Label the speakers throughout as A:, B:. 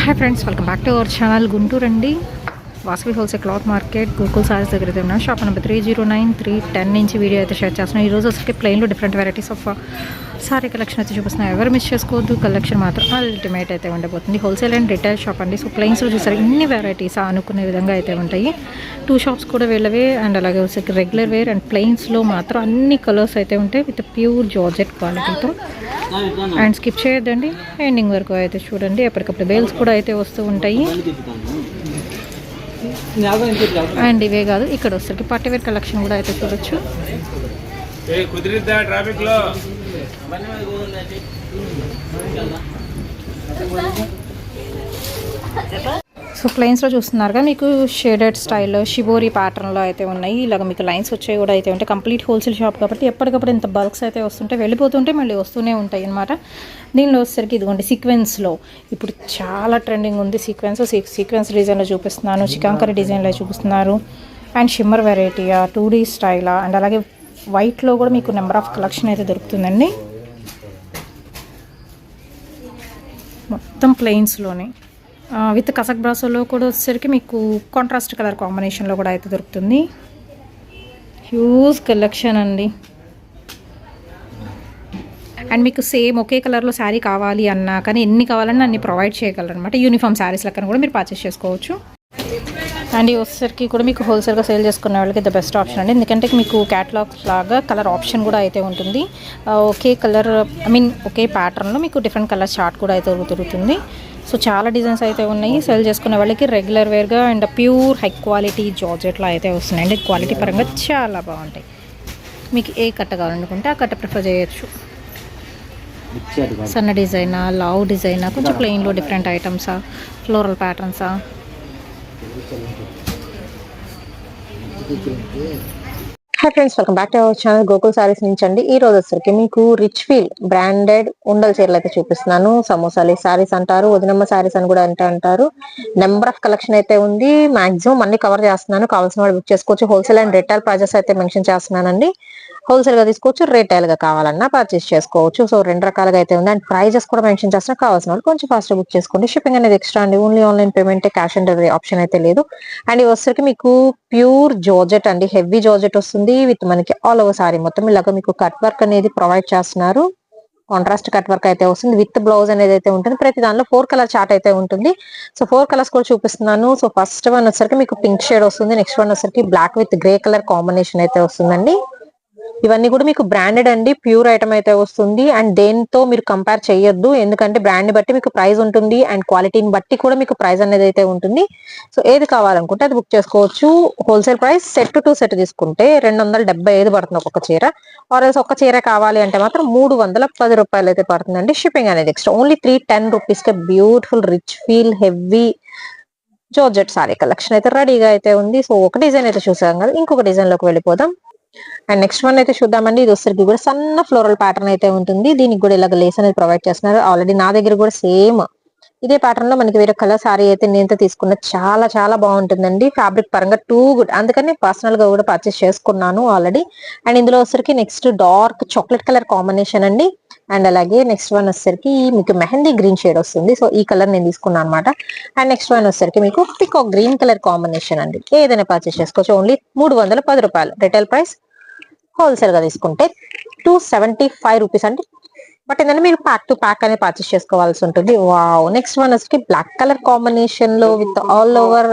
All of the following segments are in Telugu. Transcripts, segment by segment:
A: Hi friends, welcome back to our channel. Guntur అండి, Vasavi wholesale cloth market, Gokul sarees దగ్గర అయితే ఉన్నాం. షాప్ నెంబర్ 309310 నుంచి వీడియో అయితే షేర్ చేస్తున్నాం. ఈరోజు అసలు ప్లెయిన్లో different varieties of saree collection అయితే చూపిస్తున్నాం. ఎవరు మిస్ చేసుకోవద్దు, కలెక్షన్ మాత్రం అల్టిమేట్ అయితే ఉండబోతుంది. హోల్సేల్ అండ్ రిటైల్ షాప్ అండి. సో ప్లెయిన్స్లో చూసారు ఇన్ని వెరైటీస్ అనుకునే విధంగా అయితే ఉంటాయి. 2 షాప్స్ కూడా వెళ్ళవే, అండ్ అలాగే వచ్చేసి రెగ్యులర్ వేర్ అండ్ ప్లెయిన్స్లో మాత్రం అన్ని కలర్స్ అయితే ఉంటాయి విత్ ప్యూర్ జార్జెట్ క్వాలిటీతో. అండ్ స్కిప్ చేయొద్దండి, ఎండింగ్ వరకు అయితే చూడండి. ఎప్పటికప్పుడు బేల్స్ కూడా అయితే వస్తూ ఉంటాయి. అండ్ ఇవే కాదు, ఇక్కడ వస్తుంది పట్టువేర్ కలెక్షన్ కూడా అయితే చూడొచ్చు. సో ప్లెయిన్స్లో చూస్తున్నారుగా, మీకు షేడెడ్ స్టైల్ షిబోరి ప్యాటర్న్లో అయితే ఉన్నాయి. ఇలాగ మీకు లైన్స్ వచ్చాయి కూడా అయితే ఉంటాయి. కంప్లీట్ హోల్సేల్ షాప్ కాబట్టి ఎప్పటికప్పుడు ఇంత బల్క్స్ అయితే వస్తుంటే వెళ్ళిపోతుంటే మళ్ళీ వస్తూనే ఉంటాయి అన్నమాట. దీనిలో వచ్చేసరికి ఇదిగోండి సీక్వెన్స్లో ఇప్పుడు చాలా ట్రెండింగ్ ఉంది. సీక్వెన్స్ డిజైన్లో చూపిస్తున్నాను, చికాంకరీ డిజైన్లో చూపిస్తున్నారు. అండ్ షిమ్మర్ వెరైటీయా, 2D స్టైలా, అండ్ అలాగే వైట్లో కూడా మీకు నెంబర్ ఆఫ్ కలెక్షన్ అయితే దొరుకుతుందండి. మొత్తం ప్లెయిన్స్లోనే విత్ కసక్ బ్రాసోలో కూడా వచ్చేసరికి మీకు కాంట్రాస్ట్ కలర్ కాంబినేషన్లో కూడా అయితే దొరుకుతుంది. హ్యూజ్ కలెక్షన్ అండి. అండ్ మీకు సేమ్ ఒకే కలర్లో శారీ కావాలి అన్నా కానీ ఎన్ని కావాలన్నా అన్ని ప్రొవైడ్ చేయగలరు అనమాట. యూనిఫామ్ శారీస్ లెక్కన కూడా మీరు పర్చేస్ చేసుకోవచ్చు. అండ్ ఈ వచ్చేసరికి కూడా మీకు హోల్సేల్గా సేల్ చేసుకునే వాళ్ళకి ద బెస్ట్ ఆప్షన్ అండి. ఎందుకంటే మీకు క్యాటలాగ్స్ లాగా కలర్ ఆప్షన్ కూడా అయితే ఉంటుంది. ఒకే కలర్ ఒకే ప్యాటర్న్లో మీకు డిఫరెంట్ కలర్ చార్ట్ కూడా అయితే దొరుకుతుంది. సో చాలా డిజైన్స్ అయితే ఉన్నాయి. సెల్ చేసుకునే వాళ్ళకి రెగ్యులర్ వేర్గా అండ్ ప్యూర్ హై క్వాలిటీ జార్జెట్లో అయితే వస్తున్నాయి అండి. క్వాలిటీ పరంగా చాలా బాగుంటాయి. మీకు ఏ కట్ట కావాలనుకుంటే ఆ కట్ట ప్రిఫర్ చేయొచ్చు. సన్న డిజైనా, లావ్ డిజైనా, కొంచెం ప్లెయిన్లో డిఫరెంట్ ఐటమ్సా, ఫ్లోరల్ ప్యాటర్న్సా. Hi friends, welcome back to our channel Gokul sarees నుంచి అండి. ఈ రోజు వచ్చరికి మీకు రిచ్ ఫీల్ బ్రాండెడ్ ఉండల చీరలు అయితే చూపిస్తున్నాను. సమోసాలి సారీస్ అంటారు, వదినమ్మ సారీస్ అని కూడా అంటారు. నెంబర్ ఆఫ్ కలెక్షన్ అయితే ఉంది. మాక్సిమం అన్ని కవర్ చేస్తున్నాను. కావాల్సిన వాళ్ళు బుక్ చేసుకోవచ్చు. హోల్సేల్ అండ్ రిటైల్ ప్రైజెస్ అయితే మెన్షన్ చేస్తున్నానండి. హోల్సేల్ గా తీసుకోవచ్చు, రిటైల్ గా కావాలన్నా పర్చేస్ చేసుకోవచ్చు. సో 2 రకాలుగా అయితే ఉంది. అండ్ ప్రైజెస్ కూడా మెన్షన్ చేస్తున్నా. కావాల్సిన వాళ్ళు కొంచెం ఫాస్ట్ బుక్ చేసుకోండి. షిప్పింగ్ అనేది ఎక్స్ట్రా అండి. Only online payment, cash on delivery option అయితే లేదు. అండ్ ఇవి వచ్చరికి మీకు ప్యూర్ జార్జెట్ అండి. హెవీ జార్జెట్ వస్తుంది విత్ మనకి ఆల్ ఓవర్ సారీ మొత్తం ఇలాగా మీకు కట్ వర్క్ అనేది ప్రొవైడ్ చేస్తున్నారు. కాంట్రాస్ట్ కట్ వర్క్ అయితే వస్తుంది విత్ బ్లౌజ్ అనేది అయితే ఉంటుంది. ప్రతి దానిలో 4 కలర్ చార్ట్ అయితే ఉంటుంది. సో 4 కలర్స్ కూడా చూపిస్తున్నాను. సో ఫస్ట్ వన్ వచ్చరికి మీకు పింక్ షేడ్ వస్తుంది. నెక్స్ట్ వన్ వచ్చరికి black with grey colour combination అయితే వస్తుందండి. ఇవన్నీ కూడా మీకు బ్రాండెడ్ అండి, ప్యూర్ ఐటమ్ అయితే వస్తుంది. అండ్ దేంతో మీరు కంపేర్ చేయొద్దు, ఎందుకంటే బ్రాండ్ ని బట్టి మీకు ప్రైస్ ఉంటుంది అండ్ క్వాలిటీని బట్టి కూడా మీకు ప్రైస్ అనేది అయితే ఉంటుంది. సో ఏది కావాలనుకుంటే అది బుక్ చేసుకోవచ్చు. Wholesale price set to set తీసుకుంటే 275 పడుతుంది ఒక్కొక్క చీర. ఆర్ఎల్స్ ఒక్క చీర కావాలి అంటే మాత్రం 310 రూపాయలు అయితే పడుతుందండి. షిప్పింగ్ అనేది ఎక్స్ట్రా. ఓన్లీ 310 రూపీస్ కే beautiful rich feel heavy georgette saree collection అయితే రెడీగా అయితే ఉంది. సో ఒక డిజైన్ అయితే చూసాం కదా, ఇంకొక డిజైన్ లోకి వెళ్ళిపోదాం. అండ్ నెక్స్ట్ వన్ అయితే చూద్దామండి. ఇది వచ్చరికి కూడా సన్న ఫ్లోరల్ ప్యాటర్న్ అయితే ఉంటుంది. దీనికి కూడా ఇలాగ లేస్ అనేది ప్రొవైడ్ చేస్తున్నారు. ఆల్రెడీ నా దగ్గర కూడా సేమ్ ఇదే ప్యాటర్న్ లో మనకి వేరే కలర్ సారీ అయితే నేను తీసుకున్న చాలా చాలా బాగుంటుందండి. ఫ్యాబ్రిక్ పరంగా టూ గుడ్, అందుకని పర్సనల్ గా కూడా పర్చేస్ చేసుకున్నాను ఆల్రెడీ. అండ్ ఇందులో వచ్చరికి next dark chocolate colour combination అండి. అండ్ అలాగే నెక్స్ట్ వన్ వచ్చరికి మీకు మెహందీ గ్రీన్ షేడ్ వస్తుంది. సో ఈ కలర్ నేను తీసుకున్నాను అనమాట. అండ్ నెక్స్ట్ వన్ వచ్చరికి మీకు పికాక్ గ్రీన్ కలర్ కాంబినేషన్ అండి. ఏదైనా పర్చేస్ చేసుకోవచ్చు. ఓన్లీ 310 రూపాయలు రిటైల్ ప్రైస్. హోల్సేల్ గా తీసుకుంటే 275 రూపీస్ అండి. బట్ ఏంటంటే మీరు ప్యాక్ టు ప్యాక్ అనేది పర్చేస్ చేసుకోవాల్సి ఉంటుంది. వావ్. నెక్స్ట్ వన్ వచ్చి బ్లాక్ కలర్ కాంబినేషన్ లో విత్ ఆల్ ఓవర్.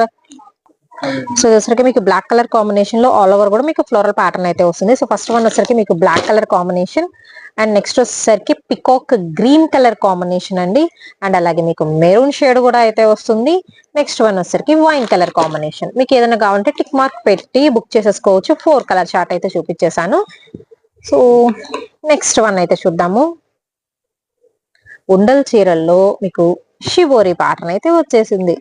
A: సో వచ్చరికి మీకు బ్లాక్ కలర్ కాంబినేషన్ లో ఆల్ ఓవర్ కూడా మీకు ఫ్లోరల్ ప్యాటర్న్ అయితే వస్తుంది. సో ఫస్ట్ వన్ వచ్చరికి మీకు black colour combination. And next వచ్చేసరికి పికాక్ గ్రీన్ కలర్ కాంబినేషన్ అండి. అండ్ అలాగే మీకు మెరూన్ షేడ్ కూడా అయితే వస్తుంది. నెక్స్ట్ వన్ వచ్చేసరికి వైన్ కలర్ కాంబినేషన్. మీకు ఏదైనా కావాలంటే టిక్ మార్క్ పెట్టి బుక్ చేసేసుకోవచ్చు. 4 కలర్ చార్ట్ అయితే చూపించేశాను. సో నెక్స్ట్ వన్ అయితే చూద్దాము. ఉండల్ చీరల్లో మీకు షిబోరి ప్యాటర్న్ అయితే వచ్చేసింది.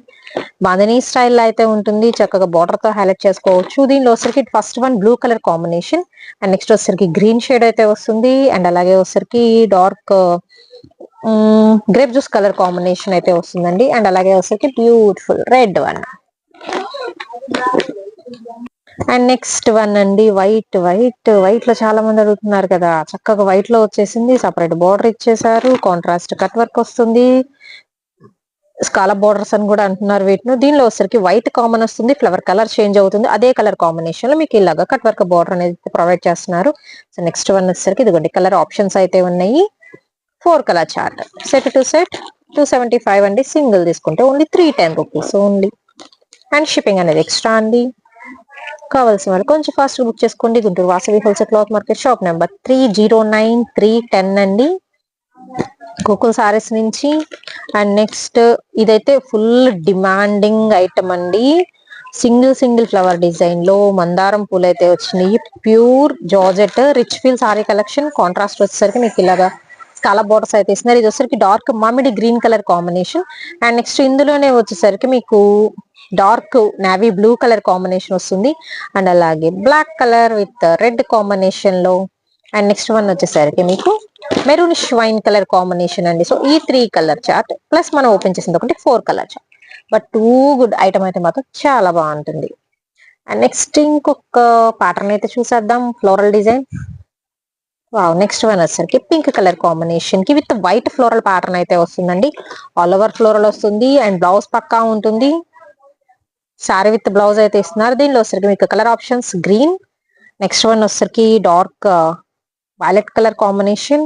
A: బాంధనీ స్టైల్ అయితే ఉంటుంది. చక్కగా బార్డర్ తో హైలైట్ చేసుకోవచ్చు. దీనిలో వచ్చరికి first one blue colour combination. And next వచ్చరికి గ్రీన్ షేడ్ అయితే వస్తుంది. అండ్ అలాగే వచ్చరికి dark grape juice colour combination అయితే వస్తుందండి. అండ్ అలాగే వచ్చరికి beautiful red one. And next one అండి వైట్. వైట్ లో చాలా మంది అడుగుతున్నారు కదా, చక్కగా వైట్ లో వచ్చేసింది. సపరేట్ బార్డర్ ఇచ్చేసారు. కాంట్రాస్ట్ కట్ వర్క్ వస్తుంది. స్కాలప్ బోర్డర్స్ అని కూడా అంటున్నారు వీటిని. దీనిలో వచ్చరికి వైట్ కామన్ వస్తుంది, ఫ్లవర్ కలర్ చేంజ్ అవుతుంది, అదే కలర్ కాంబినేషన్ లో మీకు ఇలాగా కట్ వర్క్ బోర్డర్ అనేది ప్రొవైడ్ చేస్తున్నారు. సో నెక్స్ట్ వన్ వచ్చేసరికి ఇదిగోండి కలర్ ఆప్షన్స్ అయితే ఉన్నాయి. 4 colour chart, set to set 275 అండి. సింగిల్ తీసుకుంటే only 310 rupees only. And shipping అనేది ఎక్స్ట్రా అండి. కావాల్సిన వాళ్ళు కొంచెం ఫాస్ట్ బుక్ చేసుకోండి. Guntur Vasavi wholesale cloth market, shop number 309310 అండి, గోకుల్ సారీస్ నుంచి. అండ్ నెక్స్ట్ ఇదైతే ఫుల్ డిమాండింగ్ ఐటమ్ అండి. సింగిల్ ఫ్లవర్ డిజైన్ లో మందారం పూలు అయితే వచ్చినాయి. Pure georgette rich feel sorry collection. Contrast వచ్చేసరికి మీకు ఇలాగా స్కాలప్ బోర్డర్స్ అయితే ఇస్తున్నారు. ఇది వచ్చేసరికి డార్క్ మామిడి green colour combination. And next ఇందులోనే వచ్చేసరికి మీకు dark navy blue colour combination వస్తుంది. అండ్ అలాగే black colour with red combination లో. అండ్ నెక్స్ట్ వన్ వచ్చేసరికి మీకు మెరూన్ వైన్ కలర్ కాంబినేషన్ అండి. సో ఈ 3 కలర్ చార్ట్ ప్లస్ మనం ఓపెన్ చేసింది ఒకటి 4 colour chart. But too good item అయితే మాత్రం చాలా బాగుంటుంది. అండ్ నెక్స్ట్ ఇంకొక ప్యాటర్న్ అయితే చూసేద్దాం, floral design. Wow, next one వచ్చేసరికి పింక్ కలర్ కాంబినేషన్ కి విత్ వైట్ ఫ్లోరల్ ప్యాటర్న్ అయితే వస్తుందండి. ఆల్ ఓవర్ ఫ్లోరల్ వస్తుంది అండ్ బ్లౌజ్ పక్కా ఉంటుంది. సారీ విత్ బ్లౌజ్ అయితే ఇస్తున్నారు. దీనిలో వచ్చరికి మీకు colour options green, next one వచ్చరికి dark violet colour combination,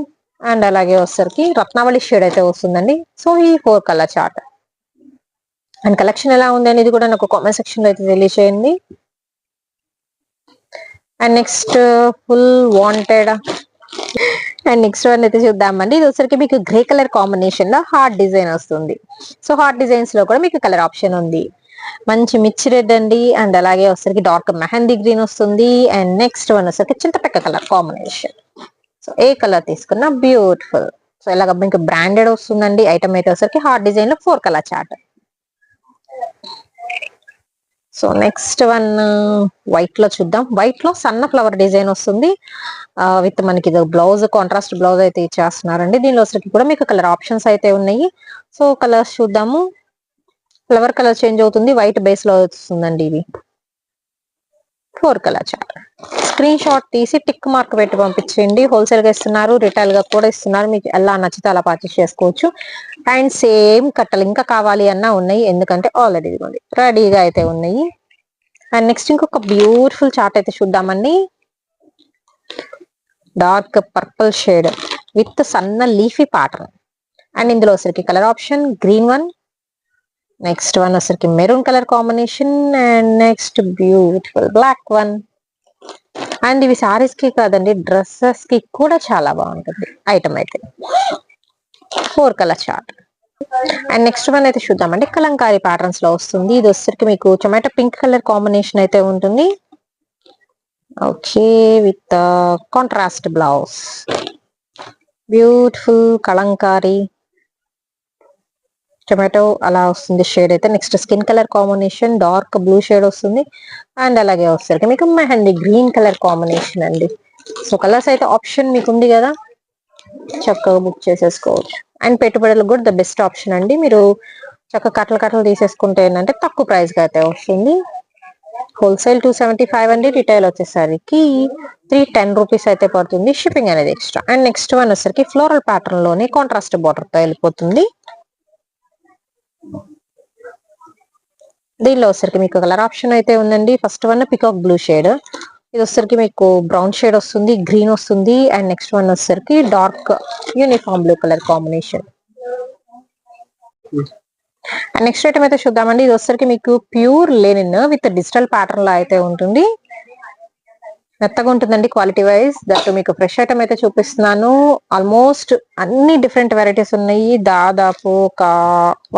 A: and అలాగే వచ్చరికి రత్నావళి షేడ్ అయితే వస్తుందండి. సో ఈ 4 కలర్ చార్ట్. అండ్ కలెక్షన్ ఎలా ఉంది అనేది కూడా నాకు కామెంట్ సెక్షన్ లో అయితే తెలియచేయండి. And next full wanted. And next one అయితే చూద్దామండి. ఇది వచ్చరికి మీకు గ్రే కలర్ కాంబినేషన్ లో హార్ట్ డిజైన్ వస్తుంది. సో హార్ట్ డిజైన్స్ లో కూడా మీకు కలర్ ఆప్షన్ ఉంది. మంచి మిర్చి రెడ్ అండి. అండ్ అలాగే వచ్చరికి డార్క్ మెహందీ గ్రీన్ వస్తుంది. అండ్ నెక్స్ట్ వన్ వచ్చరికి చింతపెక్క కలర్ కాంబినేషన్. సో ఏ కలర్ తీసుకున్నా బ్యూటిఫుల్. సో ఇలాగ మీకు బ్రాండెడ్ వస్తుందండి. ఐటమ్ అయితే వచ్చరికి హార్ట్ డిజైన్ లో 4 colour chart. So next one white లో చూద్దాం. వైట్ లో సన్న ఫ్లవర్ డిజైన్ వస్తుంది విత్ మనకి బ్లౌజ్ కాంట్రాస్ట్ బ్లౌజ్ అయితే ఇచ్చేస్తున్నారండి. దీనిలో వచ్చరికి కూడా మీకు కలర్ ఆప్షన్స్ అయితే ఉన్నాయి. సో కలర్స్ చూద్దాము. ఫ్లవర్ కలర్ చేంజ్ అవుతుంది, వైట్ బేస్ లో వస్తుందండి. ఇది 4 కలర్ చార్ట్. స్క్రీన్ షాట్ తీసి టిక్ మార్క్ పెట్టి పంపించండి. హోల్సేల్ గా ఇస్తున్నారు, రిటైల్ గా కూడా ఇస్తున్నారు. మీకు ఎలా నచ్చితే అలా పర్చేస్ చేసుకోవచ్చు. అండ్ సేమ్ కట్టలు ఇంకా కావాలి అన్నా ఉన్నాయి, ఎందుకంటే ఆల్రెడీ రెడీగా అయితే ఉన్నాయి. అండ్ నెక్స్ట్ ఇంకొక బ్యూటిఫుల్ చార్ట్ అయితే చూద్దామండి. డార్క్ పర్పుల్ షేడ్ విత్ సన్న లీఫీ ప్యాటర్న్. అండ్ ఇందులో వచ్చరికి colour option green one, next one వచ్చరికి maroon colour combination, and next beautiful black one. And ఇవి సారీస్ కి కాదండి, డ్రెస్సెస్ కి కూడా చాలా బాగుంటుంది ఐటమ్ అయితే. 4 colour chart. And next one అయితే చూద్దామండి. కలంకారీ ప్యాటర్న్స్ లో వస్తుంది. ఇది వచ్చరికి మీకు టొమాటో పింక్ కలర్ కాంబినేషన్ అయితే ఉంటుంది. Okay, with contrast blouse. Beautiful Kalamkari tomato అలా వస్తుంది షేడ్ అయితే. Next skin colour combination dark blue shade వస్తుంది. అండ్ అలాగే వస్తుంది మీకు మెహందీ గ్రీన్ కలర్ కాంబినేషన్ అండి. సో కలర్స్ అయితే ఆప్షన్ మీకు ఉంది కదా, చక్కగా బుక్ చేసేసుకోవచ్చు. అండ్ పెట్టుబడులకు కూడా ద బెస్ట్ ఆప్షన్ అండి. మీరు చక్కగా కట్టలు తీసేసుకుంటే ఏంటంటే తక్కువ ప్రైస్ గా అయితే వస్తుంది. హోల్సేల్ 275 అండి, రిటైల్ వచ్చేసరికి 310 రూపీస్ అయితే పడుతుంది. షిప్పింగ్ అనేది ఎక్స్ట్రా. అండ్ నెక్స్ట్ వన్ వచ్చేసరికి ఫ్లోరల్ ప్యాటర్న్ లోనే కాంట్రాస్ట్ బార్డర్ తో వెళ్ళిపోతుంది. దీనిలో వచ్చరికి మీకు కలర్ ఆప్షన్ అయితే ఉందండి. First one peacock blue shade, ఇది వచ్చరికి మీకు బ్రౌన్ షేడ్ వస్తుంది, గ్రీన్ వస్తుంది. అండ్ నెక్స్ట్ వన్ వచ్చరికి dark uniform blue colour combination. And next item అయితే చూద్దామండి. ఇది వచ్చరికి మీకు pure linen with digital pattern లో అయితే ఉంటుంది. మెత్తగా ఉంటుందండి క్వాలిటీ వైజ్. దట్ మీకు ఫ్రెష్ ఐటమ్ అయితే చూపిస్తున్నాను. ఆల్మోస్ట్ అన్ని డిఫరెంట్ వెరైటీస్ ఉన్నాయి. దాదాపు ఒక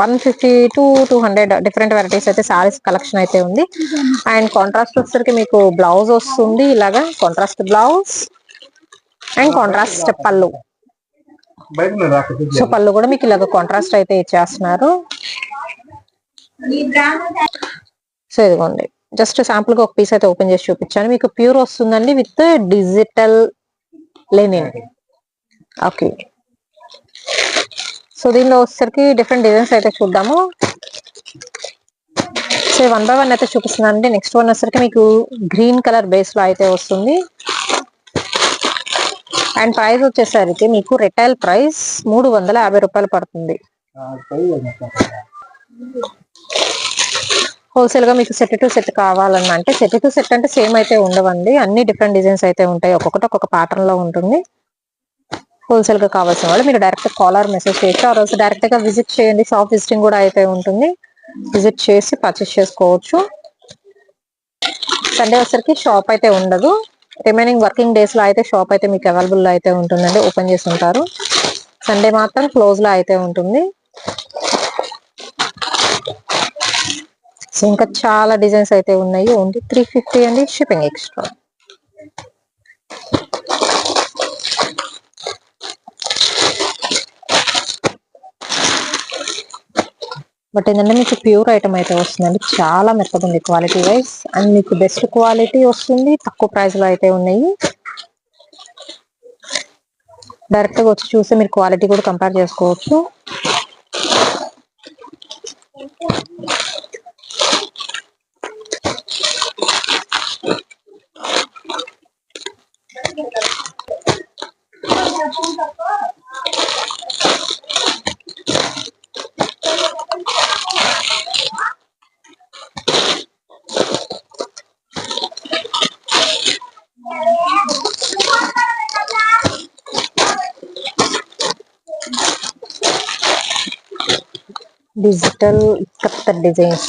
A: 150 to 200 డిఫరెంట్ వెరైటీస్ అయితే సారీస్ కలెక్షన్ అయితే ఉంది. అండ్ కాంట్రాస్ట్ వచ్చేసరికి మీకు బ్లౌజ్ వస్తుంది, ఇలాగా కాంట్రాస్ట్ బ్లౌజ్ అండ్ కాంట్రాస్ట్ పళ్ళు. సో పళ్ళు కూడా మీకు ఇలాగ కాంట్రాస్ట్ అయితే ఇచ్చేస్తున్నారు. సో ఇదిగోండి, జస్ట్ శాంపుల్ గా ఒక పీస్ అయితే ఓపెన్ చేసి చూపించాను. మీకు ప్యూర్ వస్తుందండి with digital Lenin. Okay, so దీనిలో వచ్చేసరికి డిఫరెంట్ డిజైన్స్ అయితే చూద్దాము. సో 1 by 1 అయితే చూపిస్తున్నాను అండి. నెక్స్ట్ వన్ వచ్చేసరికి మీకు గ్రీన్ కలర్ బేస్ లో అయితే వస్తుంది. అండ్ ప్రైస్ వచ్చేసరికి మీకు రిటైల్ ప్రైస్ 350 రూపాయలు పడుతుంది. హోల్సేల్ గా మీకు సెట్ టు సెట్ కావాలన్నా, అంటే సెట్ టు సెట్ అంటే సేమ్ అయితే ఉండవండి, అన్ని డిఫరెంట్ డిజైన్స్ అయితే ఉంటాయి, ఒక్కొక్కటి ఒక్కొక్క ప్యాటర్న్ లో ఉంటుంది. హోల్సేల్ గా కావాల్సిన వాళ్ళు మీరు డైరెక్ట్ కాల్ ఆర్ మెసేజ్ చేయొచ్చు, ఆ రోజు డైరెక్ట్ గా విజిట్ చేయండి, షాప్ విజిటింగ్ కూడా అయితే ఉంటుంది, విజిట్ చేసి పర్చేస్ చేసుకోవచ్చు. సండే వచ్చరికి షాప్ అయితే ఉండదు, రిమైనింగ్ వర్కింగ్ డేస్ లో అయితే షాప్ అయితే మీకు అవైలబుల్ లో అయితే ఉంటుందండి, ఓపెన్ చేసి ఉంటారు. సండే మాత్రం క్లోజ్ లో అయితే ఉంటుంది. సో ఇంకా చాలా డిజైన్స్ అయితే ఉన్నాయి, ఓన్లీ 350 అండి, షిప్పింగ్ ఎక్స్ట్రా. బట్ ఏంటంటే మీకు ప్యూర్ ఐటమ్ అయితే వస్తుందండి, చాలా మెత్తగా ఉంది క్వాలిటీ వైజ్, అండ్ మీకు బెస్ట్ క్వాలిటీ వస్తుంది, తక్కువ ప్రైస్ లో అయితే ఉన్నాయి. డైరెక్ట్ గా వచ్చి చూస్తే మీరు క్వాలిటీ కూడా కంపేర్ చేసుకోవచ్చు. డిజిటల్ కొత్త డిజైన్స్,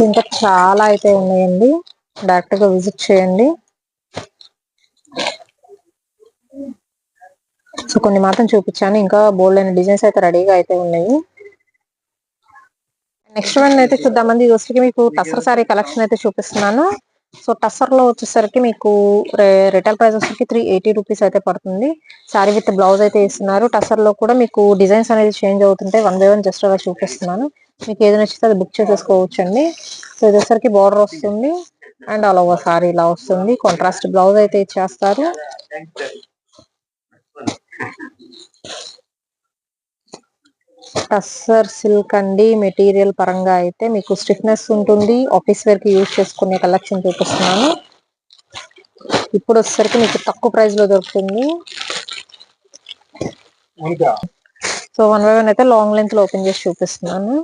A: ఇంకా చాలా అయితే ఉన్నాయండి, డైరెక్ట్ గా విజిట్ చేయండి. సో కొన్ని మాత్రం చూపించాను, ఇంకా బోల్డ్ అయిన డిజైన్స్ అయితే రెడీగా అయితే ఉన్నాయి. నెక్స్ట్ వన్ అయితే చూద్దామండి, ఇది వచ్చేసరికి మీకు టసర్ సారీ కలెక్షన్ అయితే చూపిస్తున్నాను. సో టసర్ లో వచ్చేసరికి మీకు రిటైల్ ప్రైస్ వచ్చేసరికి 380 రూపీస్ అయితే పడుతుంది. సారీ విత్ బ్లౌజ్ అయితే ఇస్తున్నారు. టసర్ లో కూడా మీకు డిజైన్స్ అనేది చేంజ్ అవుతుంటాయి, 1 బై 1 జస్ట్ అలా చూపిస్తున్నాను, మీకు ఏది నచ్చితే అది బుక్ చేసేసుకోవచ్చు అండి. సో ఇది వచ్చేసరికి బార్డర్ వస్తుంది, అండ్ ఆల్ ఓవర్ సారీ ఇలా వస్తుంది, కాంట్రాస్ట్ బ్లౌజ్ అయితే ఇచ్చేస్తారు. టస్సర్ సిల్క్ అండి, మెటీరియల్ పరంగా అయితే మీకు స్టిఫ్నెస్ ఉంటుంది, ఆఫీస్ వేర్ కి యూజ్ చేసుకునే కలెక్షన్ చూపిస్తున్నాను. ఇప్పుడు వచ్చేసరికి మీకు తక్కువ ప్రైస్ లో దొరుకుతుంది. సో 1 బై 1 అయితే లాంగ్ లెంత్ లో ఓపెన్ చేసి చూపిస్తున్నాను.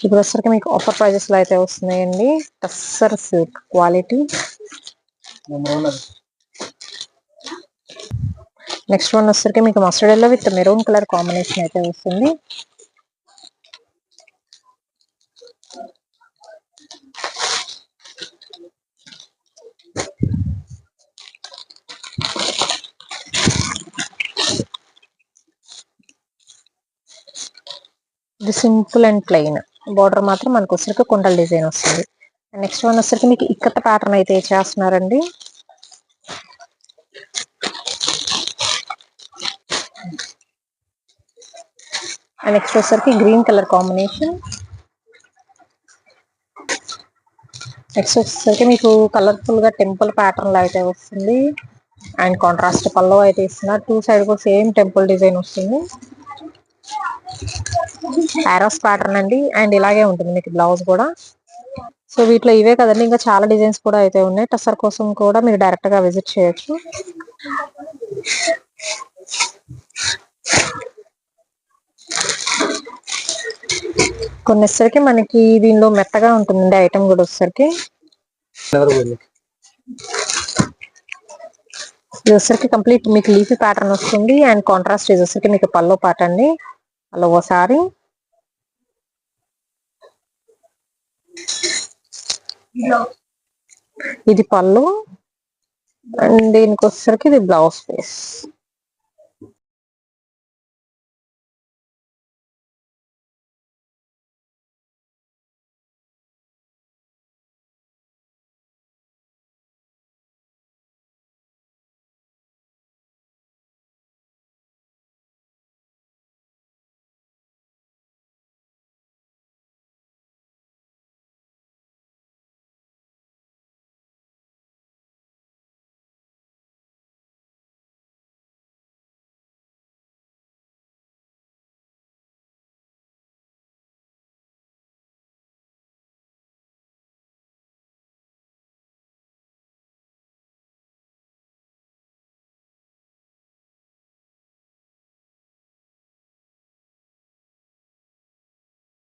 A: ఇప్పుడు వచ్చరికి మీకు ఆఫర్ ప్రైజెస్ లో అయితే వస్తున్నాయండి, tussar silk quality. Next one వచ్చరికి మీకు mustard yellow with maroon colour combination అయితే వస్తుంది. ఇది సింపుల్ అండ్ ప్లెయిన్, బార్డర్ మాత్రం మనకు వచ్చరికి కుండల డిజైన్ వస్తుంది. నెక్స్ట్ వన్ వచ్చరికి మీకు ఇక్కత ప్యాటర్న్ అయితే చేస్తున్నారండి. నెక్స్ట్ వచ్చరికి గ్రీన్ కలర్ కాంబినేషన్. నెక్స్ట్ వచ్చేసరికి మీకు కలర్ఫుల్ గా టెంపుల్ ప్యాటర్న్ లో అయితే వస్తుంది, అండ్ కాంట్రాస్ట్ పల్లో అయితే ఇస్తున్నారు, 2 సైడ్ కూడా సేమ్ టెంపుల్ డిజైన్ వస్తుంది, ఆరోస్ ప్యాటర్న్ అండి, అండ్ ఇలాగే ఉంటుంది మీకు బ్లౌజ్ కూడా. సో వీటిలో ఇవే కదండి, ఇంకా చాలా డిజైన్స్ కూడా అయితే ఉన్నాయి, టసర్ కోసం కూడా మీరు డైరెక్ట్ గా విజిట్ చేయొచ్చు. కొన్ని వచ్చేసరికి మనకి దీనిలో మెత్తగా ఉంటుందండి ఐటమ్ కూడా వచ్చేసరికి. ఇది వచ్చరికి కంప్లీట్ మీకు లీఫీ ప్యాటర్న్ వస్తుంది, అండ్ కాంట్రాస్ట్ ఇది వచ్చరికి మీకు పల్లో పాట అండి, అలా ఓసారి ఇది పళ్ళు, అండ్ దీనికి వచ్చేసరికి ఇది బ్లౌజ్ పీస్.